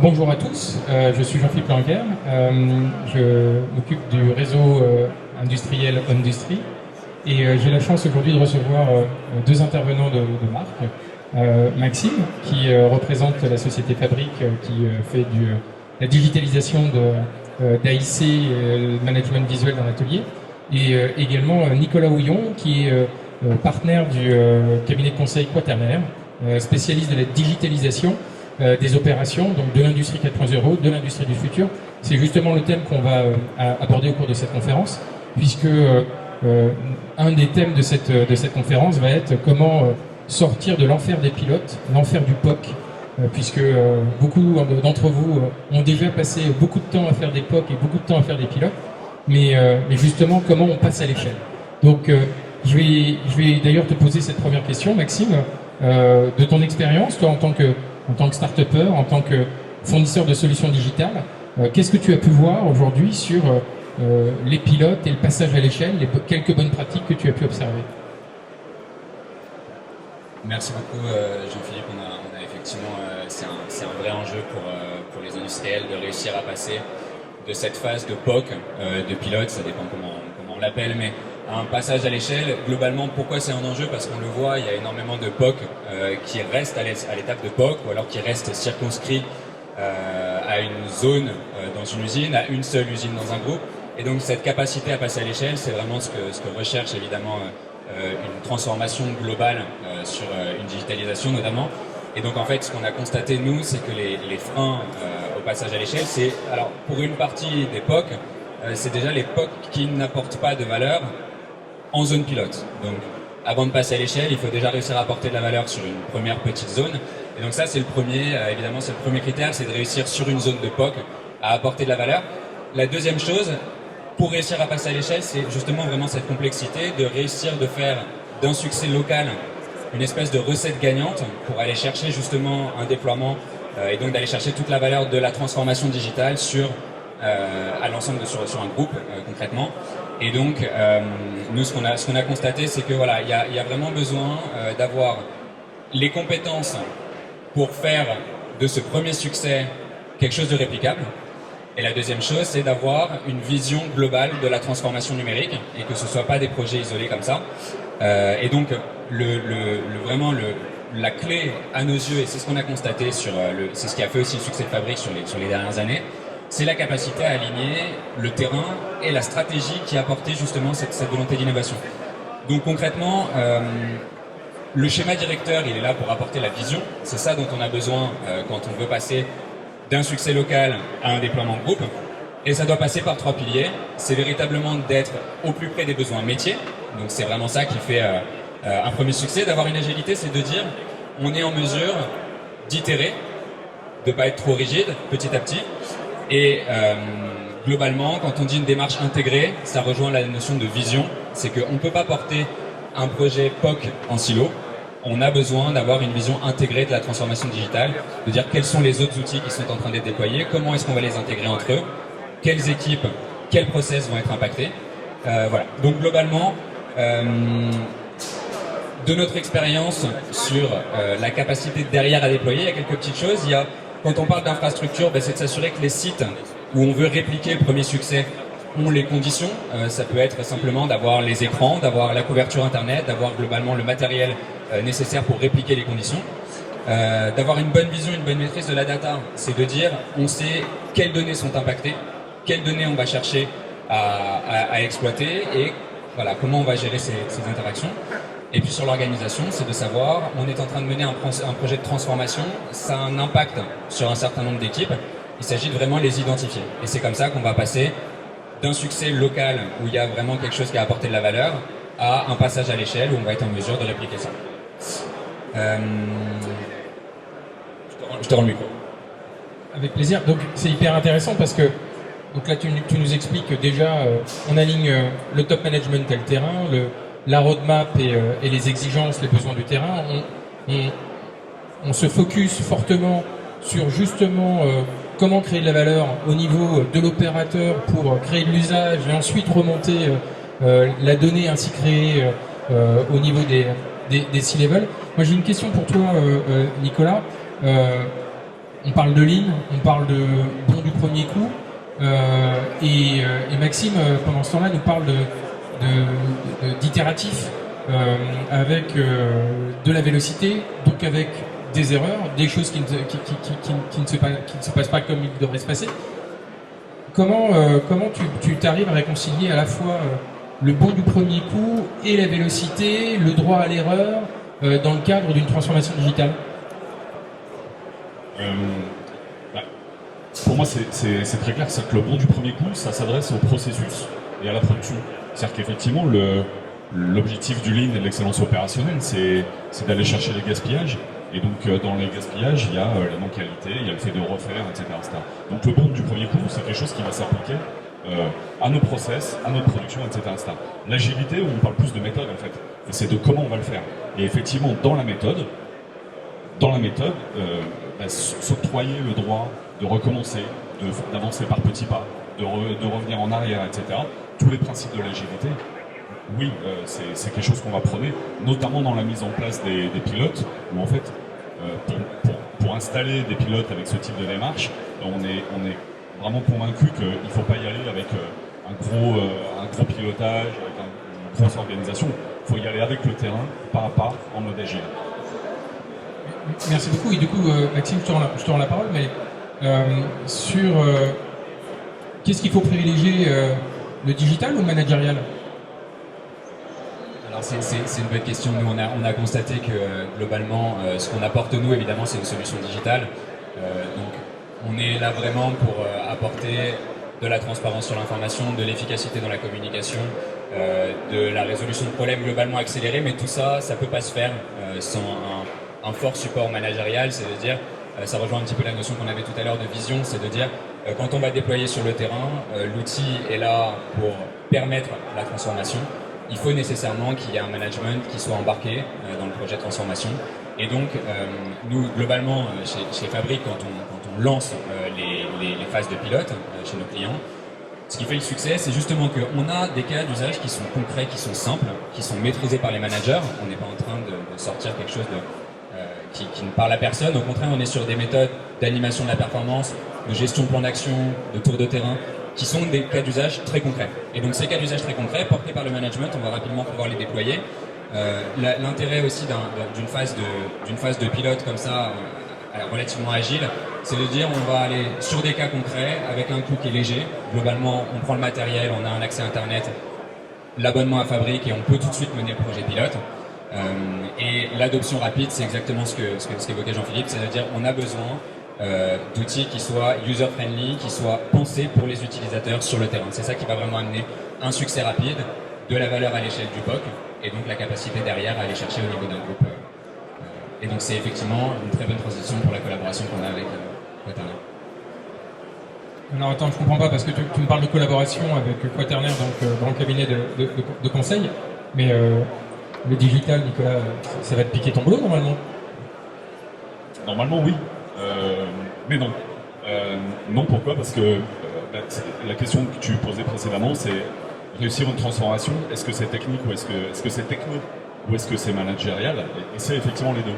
Bonjour à tous, je suis Jean-Philippe Languer, je m'occupe du réseau industriel Industrie et j'ai la chance aujourd'hui de recevoir deux intervenants de marque. Maxime, qui représente la société Fabrique, qui fait la digitalisation d'AIC, management visuel dans l'atelier, et également Nicolas Houillon, qui est partenaire du cabinet de conseil Quaternaire, spécialiste de la digitalisation des opérations, donc de l'industrie 4.0, de l'industrie du futur. C'est justement le thème qu'on va aborder au cours de cette conférence, puisque un des thèmes de cette conférence va être comment sortir de l'enfer des pilotes, l'enfer du POC, puisque beaucoup d'entre vous ont déjà passé beaucoup de temps à faire des POC et beaucoup de temps à faire des pilotes, mais justement comment on passe à l'échelle. Donc je vais d'ailleurs te poser cette première question, Maxime, de ton expérience, toi en tant que start-upper, en tant que fournisseur de solutions digitales, qu'est-ce que tu as pu voir aujourd'hui sur les pilotes et le passage à l'échelle, quelques bonnes pratiques que tu as pu observer? Merci beaucoup Jean-Philippe, on a effectivement, c'est un vrai enjeu pour les industriels de réussir à passer de cette phase de POC, de pilote, ça dépend comment on l'appelle, mais un passage à l'échelle. Globalement, pourquoi c'est un enjeu? Parce qu'on le voit, il y a énormément de POC qui restent à l'étape de POC, ou alors qui restent circonscrits à une zone dans une usine, à une seule usine dans un groupe. Et donc cette capacité à passer à l'échelle, c'est vraiment ce que recherche évidemment une transformation globale sur une digitalisation notamment. Et donc en fait, ce qu'on a constaté nous, c'est que les freins au passage à l'échelle, c'est, alors pour une partie des POC, c'est déjà les POC qui n'apportent pas de valeur en zone pilote. Donc, avant de passer à l'échelle, il faut déjà réussir à apporter de la valeur sur une première petite zone. Et donc ça, c'est le premier, évidemment, c'est le premier critère, c'est de réussir sur une zone de POC à apporter de la valeur. La deuxième chose, pour réussir à passer à l'échelle, c'est justement vraiment cette complexité de réussir de faire d'un succès local une espèce de recette gagnante pour aller chercher justement un déploiement et donc d'aller chercher toute la valeur de la transformation digitale à l'ensemble sur un groupe concrètement. Et donc, nous, ce qu'on a constaté, c'est que voilà, il y a vraiment besoin d'avoir les compétences pour faire de ce premier succès quelque chose de réplicable. Et la deuxième chose, c'est d'avoir une vision globale de la transformation numérique et que ce ne soit pas des projets isolés comme ça. Et donc, vraiment la clé à nos yeux, et c'est ce qu'on a constaté c'est ce qui a fait aussi le succès de Fabrique sur les dernières années, c'est la capacité à aligner le terrain et la stratégie qui a apporté justement cette volonté d'innovation. Donc concrètement, le schéma directeur, il est là pour apporter la vision. C'est ça dont on a besoin quand on veut passer d'un succès local à un déploiement de groupe. Et ça doit passer par trois piliers. C'est véritablement d'être au plus près des besoins métiers. Donc c'est vraiment ça qui fait un premier succès. D'avoir une agilité, c'est de dire on est en mesure d'itérer, de ne pas être trop rigide petit à petit. Et globalement, quand on dit une démarche intégrée, ça rejoint la notion de vision. C'est qu'on ne peut pas porter un projet POC en silo. On a besoin d'avoir une vision intégrée de la transformation digitale, de dire quels sont les autres outils qui sont en train d'être déployés, comment est-ce qu'on va les intégrer entre eux, quelles équipes, quels process vont être impactés. Voilà. Donc globalement, de notre expérience sur la capacité derrière à déployer, il y a quelques petites choses. Quand on parle d'infrastructure, c'est de s'assurer que les sites où on veut répliquer le premier succès ont les conditions. Ça peut être simplement d'avoir les écrans, d'avoir la couverture internet, d'avoir globalement le matériel nécessaire pour répliquer les conditions. D'avoir une bonne vision, une bonne maîtrise de la data, c'est de dire on sait quelles données sont impactées, quelles données on va chercher à exploiter et voilà, comment on va gérer ces interactions. Et puis sur l'organisation, c'est de savoir, on est en train de mener un projet de transformation, ça a un impact sur un certain nombre d'équipes, il s'agit de vraiment les identifier. Et c'est comme ça qu'on va passer d'un succès local où il y a vraiment quelque chose qui a apporté de la valeur à un passage à l'échelle où on va être en mesure de répliquer ça. Je te rends le micro. Avec plaisir. Donc c'est hyper intéressant parce que donc là tu nous expliques que déjà on aligne le top management et le terrain, la roadmap et les exigences, les besoins du terrain. On se focus fortement sur justement comment créer de la valeur au niveau de l'opérateur pour créer de l'usage et ensuite remonter la donnée ainsi créée au niveau des C-level. Moi j'ai une question pour toi Nicolas. on parle de lean, on parle de bon du premier coup, et Maxime, pendant ce temps-là, nous parle d'itératif, avec de la vélocité, donc avec des erreurs, des choses qui ne se passent pas comme il devrait se passer. Comment tu t'arrives à réconcilier à la fois le bon du premier coup et la vélocité, le droit à l'erreur, dans le cadre d'une transformation digitale? Pour moi, c'est très clair, c'est que le bon du premier coup, ça s'adresse au processus et à la production. C'est-à-dire qu'effectivement, l'objectif du lean et de l'excellence opérationnelle, c'est d'aller chercher les gaspillages. Et donc, dans les gaspillages, il y a la non-qualité, il y a le fait de refaire, etc., etc. Donc, le bon du premier coup, c'est quelque chose qui va s'appliquer à nos process, à notre production, etc., etc. L'agilité, on parle plus de méthode, en fait. Et c'est de comment on va le faire. Et effectivement, dans la méthode, s'octroyer le droit de recommencer, d'avancer par petits pas, de revenir en arrière, etc. Tous les principes de l'agilité, oui, c'est quelque chose qu'on va prôner, notamment dans la mise en place des pilotes, où en fait, pour installer des pilotes avec ce type de démarche, on est vraiment convaincu qu'il ne faut pas y aller avec un gros pilotage, avec une grosse organisation. Il faut y aller avec le terrain, pas à pas, en mode agile. Merci beaucoup. Et du coup, Maxime, je te rends la parole, mais sur qu'est-ce qu'il faut privilégier, le digital ou le managérial? Alors c'est une bonne question. Nous, on a constaté que globalement, ce qu'on apporte nous, évidemment, c'est une solution digitale. Donc, on est là vraiment pour apporter de la transparence sur l'information, de l'efficacité dans la communication, de la résolution de problèmes globalement accélérée. Mais tout ça, ça peut pas se faire sans un fort support managérial. C'est de dire, ça rejoint un petit peu la notion qu'on avait tout à l'heure de vision, c'est de dire, quand on va déployer sur le terrain, l'outil est là pour permettre la transformation. Il faut nécessairement qu'il y ait un management qui soit embarqué dans le projet de transformation. Et donc, nous, globalement, chez Fabric, quand on lance les phases de pilote chez nos clients, ce qui fait le succès, c'est justement qu'on a des cas d'usage qui sont concrets, qui sont simples, qui sont maîtrisés par les managers. On n'est pas en train de sortir quelque chose qui ne parle à personne. Au contraire, on est sur des méthodes d'animation de la performance, de gestion de plan d'action, de tour de terrain, qui sont des cas d'usage très concrets. Et donc ces cas d'usage très concrets, portés par le management, on va rapidement pouvoir les déployer. L'intérêt aussi d'une phase de pilote comme ça, relativement agile, c'est de dire on va aller sur des cas concrets avec un coût qui est léger. Globalement, on prend le matériel, on a un accès Internet, l'abonnement à Fabric et on peut tout de suite mener le projet pilote. Et l'adoption rapide, c'est exactement ce qu'évoquait Jean-Philippe, c'est de dire on a besoin d'outils qui soient user-friendly, qui soient pensés pour les utilisateurs sur le terrain. C'est ça qui va vraiment amener un succès rapide, de la valeur à l'échelle du POC, et donc la capacité derrière à aller chercher au niveau d'un groupe. Et donc c'est effectivement une très bonne transition pour la collaboration qu'on a avec Quaternaire. Alors attends, je comprends pas, parce que tu me parles de collaboration avec Quaternaire, donc grand cabinet de conseil, mais le digital, Nicolas, ça va te piquer ton boulot normalement? Normalement, oui. Mais non. Non, pourquoi? Parce que la question que tu posais précédemment, c'est réussir une transformation. Est-ce que c'est technique ou est-ce que c'est techno ou est-ce que c'est managérial? Et c'est effectivement les deux.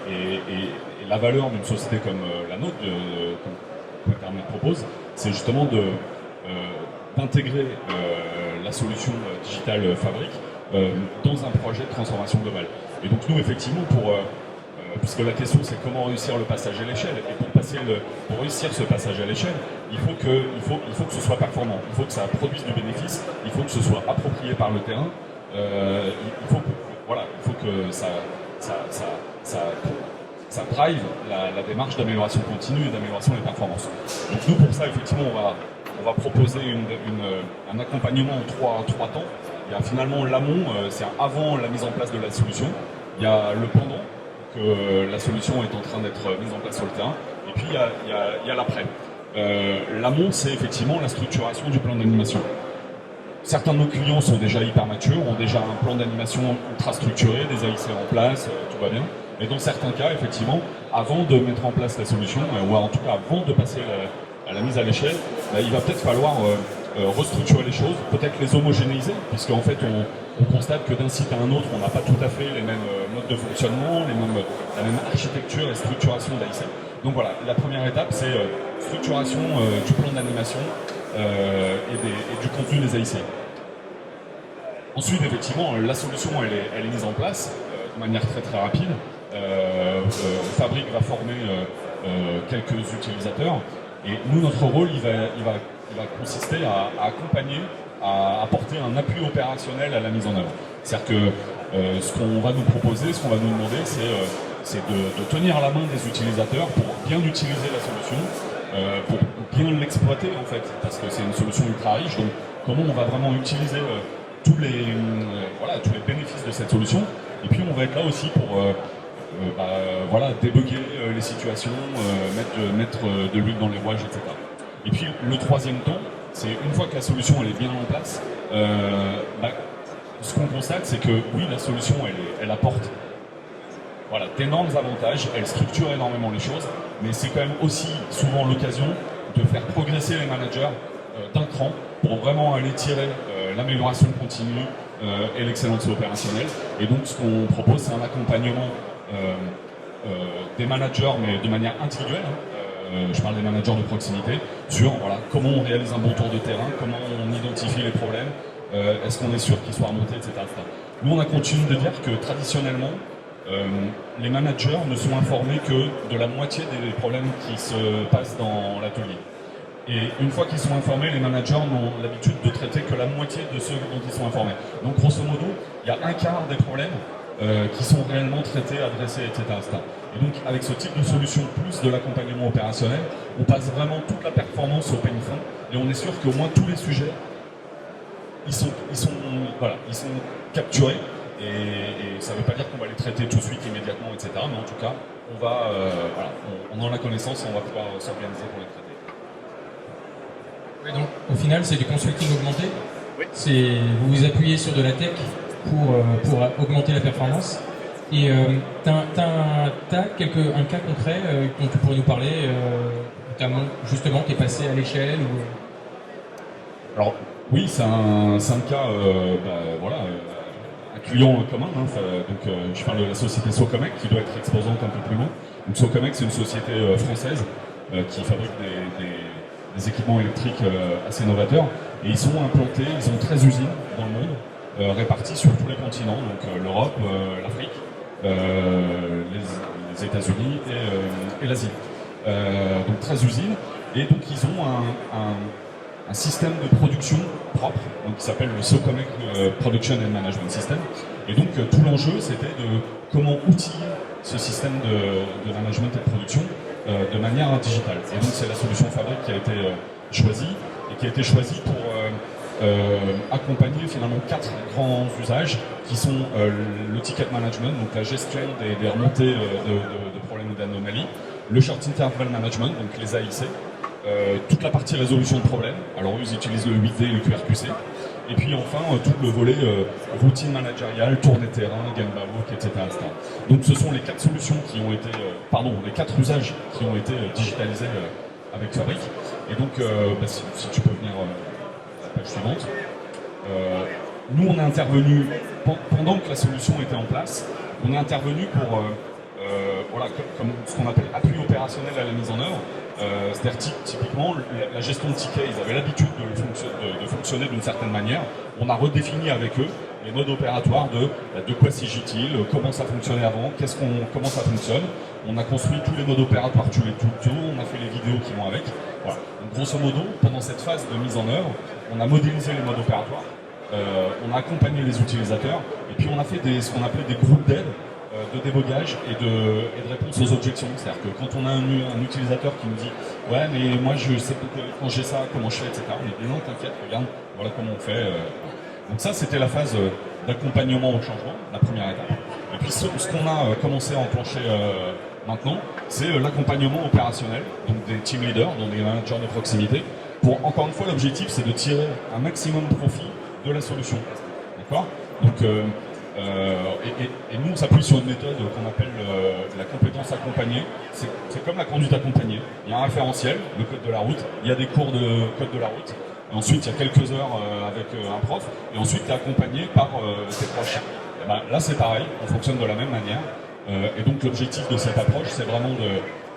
Et la valeur d'une société comme la nôtre, comme Quaternaire propose, c'est justement d'intégrer la solution digitale Fabric dans un projet de transformation globale. Et donc nous, effectivement, puisque la question c'est comment réussir le passage à l'échelle, et pour réussir ce passage à l'échelle, il faut que ce soit performant, il faut que ça produise du bénéfice, il faut que ce soit approprié par le terrain, il faut que ça drive la démarche d'amélioration continue et d'amélioration des performances. Donc nous, pour ça, effectivement, on va proposer un accompagnement en trois temps. Il y a finalement l'amont, c'est avant la mise en place de la solution. Il y a le pendant, que la solution est en train d'être mise en place sur le terrain. Et puis il y a l'après. L'amont, c'est effectivement la structuration du plan d'animation. Certains de nos clients sont déjà hyper matures, ont déjà un plan d'animation ultra structuré, des AIC en place, tout va bien. Mais dans certains cas, effectivement, avant de mettre en place la solution, ou en tout cas avant de passer à la mise à l'échelle, il va peut-être falloir restructurer les choses, peut-être les homogénéiser, puisqu'en fait on constate que d'un site à un autre, on n'a pas tout à fait les mêmes modes de fonctionnement, la même architecture et structuration d'AIC. Donc voilà, la première étape, c'est structuration du plan d'animation et du contenu des AIC. Ensuite, effectivement, la solution, elle est mise en place de manière très très rapide. Fabric va former quelques utilisateurs et nous, notre rôle, il va consister à accompagner, à apporter un appui opérationnel à la mise en œuvre. C'est-à-dire que ce qu'on va nous proposer, ce qu'on va nous demander, c'est de tenir la main des utilisateurs pour bien utiliser la solution, pour bien l'exploiter en fait, parce que c'est une solution ultra riche. Donc comment on va vraiment utiliser tous les bénéfices de cette solution. Et puis on va être là aussi pour débugger les situations, mettre de l'huile dans les rouages, etc. Et puis le troisième temps, c'est une fois que la solution elle est bien en place, ce qu'on constate, c'est que oui, la solution elle apporte d'énormes avantages, elle structure énormément les choses, mais c'est quand même aussi souvent l'occasion de faire progresser les managers d'un cran pour vraiment aller tirer l'amélioration continue et l'excellence opérationnelle. Et donc ce qu'on propose, c'est un accompagnement des managers, mais de manière individuelle. Je parle des managers de proximité, sur comment on réalise un bon tour de terrain, comment on identifie les problèmes, est-ce qu'on est sûr qu'ils soient remontés, etc., etc. Nous, on a continué de dire que traditionnellement, les managers ne sont informés que de la moitié des problèmes qui se passent dans l'atelier. Et une fois qu'ils sont informés, les managers n'ont l'habitude de traiter que la moitié de ceux dont ils sont informés. Donc grosso modo, il y a un quart des problèmes qui sont réellement traités, adressés, etc., etc. Et donc avec ce type de solution, plus de l'accompagnement opérationnel, on passe vraiment toute la performance au peigne fin, et on est sûr qu'au moins tous les sujets, ils sont capturés. Et ça ne veut pas dire qu'on va les traiter tout de suite, immédiatement, etc. Mais en tout cas, on en a connaissance et on va pouvoir s'organiser pour les traiter. Oui, donc au final, c'est du consulting augmenté. Oui. Vous vous appuyez sur de la tech pour augmenter la performance. Et tu as un cas concret dont tu pourrais nous parler, notamment justement, qui est passé à l'échelle ou... Alors, oui, c'est un cas, un client commun. Je parle de la société Socomec, qui doit être exposante un peu plus loin. Donc, Socomec, c'est une société française qui fabrique des équipements électriques assez novateurs. Et ils sont implantés, ils ont 13 usines dans le monde, réparties sur tous les continents, donc l'Europe, l'Afrique, les États-Unis et l'Asie. Donc 13 usines. Et donc ils ont un système de production propre, donc, qui s'appelle le Socomec Production and Management System. Et donc tout l'enjeu, c'était de comment outiller ce système de management et de production de manière digitale. Et donc c'est la solution Fabric qui a été choisie, et qui a été choisie pour accompagner finalement 4 grands usages qui sont le ticket management, donc la gestion des remontées de problèmes ou d'anomalies, le short interval management, donc les AIC, toute la partie résolution de problèmes, alors ils utilisent le 8D et le QRQC, et puis enfin tout le volet routine managériale, tournée terrain, Gemba Walk, etc., etc. Donc ce sont les 4 solutions qui ont été, les 4 usages qui ont été digitalisés avec Fabric. Et donc si tu peux venir à la page suivante. Nous on est intervenu pendant que la solution était en place, on est intervenu pour comme ce qu'on appelle appui opérationnel à la mise en œuvre. C'est-à-dire typiquement la gestion de tickets, ils avaient l'habitude de fonctionner d'une certaine manière. On a redéfini avec eux les modes opératoires de quoi s'agit-il, comment ça fonctionnait avant, comment ça fonctionne. On a construit tous les modes opératoires, tout le tour, on a fait les vidéos qui vont avec. Voilà. Donc, grosso modo, pendant cette phase de mise en œuvre, on a modélisé les modes opératoires, on a accompagné les utilisateurs, et puis on a fait ce qu'on appelait des groupes d'aide, de débogage et de réponse aux objections. C'est-à-dire que quand on a un utilisateur qui nous dit « Ouais, mais moi je sais pas quand j'ai ça, comment je fais, etc. » On dit « Non, t'inquiète, regarde, voilà comment on fait. » Donc ça, c'était la phase d'accompagnement au changement, la première étape. Et puis ce qu'on a commencé à enclencher maintenant, c'est l'accompagnement opérationnel, donc des team leaders, donc des managers de proximité, pour, encore une fois, l'objectif, c'est de tirer un maximum de profit de la solution. D'accord ? Donc, et nous, on s'appuie sur une méthode qu'on appelle la compétence accompagnée. C'est comme la conduite accompagnée. Il y a un référentiel, le code de la route, il y a des cours de code de la route, et ensuite il y a quelques heures avec un prof, et ensuite tu es accompagné par tes proches. Là c'est pareil, on fonctionne de la même manière, et donc l'objectif de cette approche, c'est vraiment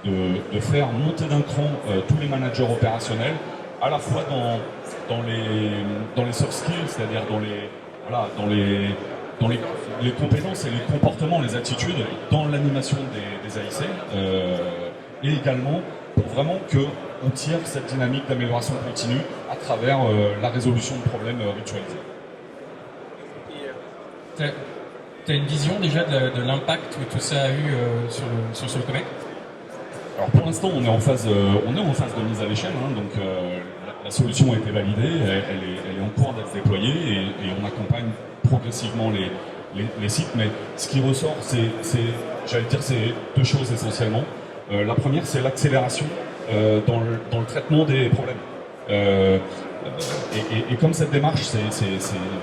de faire monter d'un cran tous les managers opérationnels, à la fois dans les soft skills, c'est-à-dire dans les compétences et les comportements, les attitudes, dans l'animation des AIC, et également pour vraiment qu'on tire cette dynamique d'amélioration continue à travers la résolution de problèmes ritualisés. Tu as une vision déjà de l'impact que tout ça a eu sur Solcomec? Alors pour l'instant, on est en phase de mise à l'échelle, hein, donc la solution a été validée, elle est en cours d'être déployée et on accompagne progressivement les sites. Mais ce qui ressort, c'est deux choses essentiellement. La première, c'est l'accélération dans le traitement des problèmes. Et comme cette démarche, c'est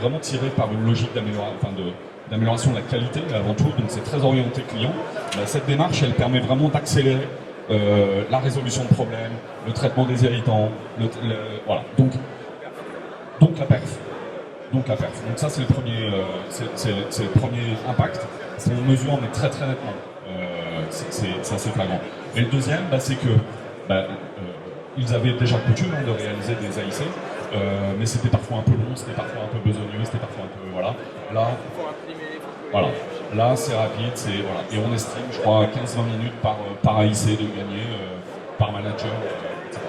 vraiment tiré par une logique d'amélioration de la qualité avant tout, donc c'est très orienté client. Cette démarche, elle permet vraiment d'accélérer la résolution de problèmes, le traitement des irritants, voilà. Donc la perf. Donc ça c'est le premier impact. On mesure mais très très nettement. C'est assez flagrant. Et le deuxième, c'est que ils avaient déjà coutume de réaliser des AIC, mais c'était parfois un peu long, c'était parfois un peu besogneux, c'était parfois un peu Là c'est rapide, et on estime, je crois, 15-20 minutes par AIC de gagner par manager, etc.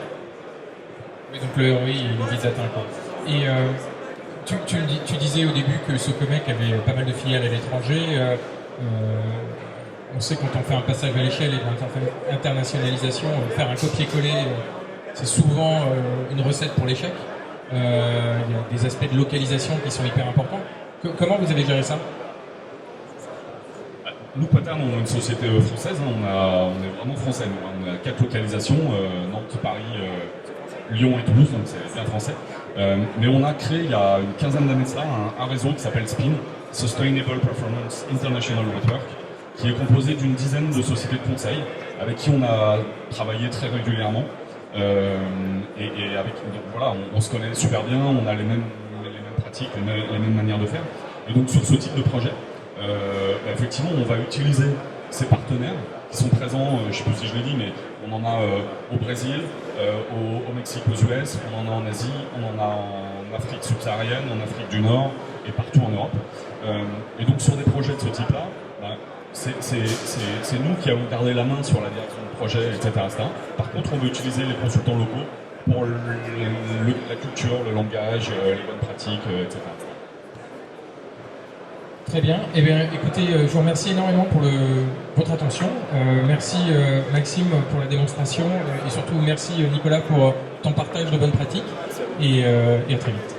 Oui, donc le ROI il est vite atteint, quoi. Et tu disais au début que Solcomec avait pas mal de filiales à l'étranger. On sait quand on fait un passage à l'échelle et une internationalisation, faire un copier-coller, c'est souvent une recette pour l'échec. Il y a des aspects de localisation qui sont hyper importants. Comment vous avez géré ça? Nous, Pattern, on est une société française, hein, on est vraiment français. On a 4 localisations, Nantes, Paris, Lyon et Toulouse, donc c'est bien français. Mais on a créé il y a une quinzaine d'années de cela un réseau qui s'appelle SPIN, Sustainable Performance International Network, qui est composé d'une dizaine de sociétés de conseil avec qui on a travaillé très régulièrement. Et avec, donc voilà, on se connaît super bien, on a les mêmes pratiques, les mêmes manières de faire. Et donc sur ce type de projet, effectivement, on va utiliser ces partenaires qui sont présents, je ne sais plus si je l'ai dit, mais on en a au Brésil, au Mexique, aux US, on en a en Asie, on en a en Afrique subsaharienne, en Afrique du Nord et partout en Europe. Et donc sur des projets de ce type-là, c'est nous qui allons garder la main sur la direction de projet, etc., etc. Par contre, on veut utiliser les consultants locaux pour la culture, le langage, les bonnes pratiques, etc. Très bien. Eh bien, écoutez, je vous remercie énormément pour votre attention. Merci Maxime pour la démonstration et surtout merci Nicolas pour ton partage de bonnes pratiques et à très vite.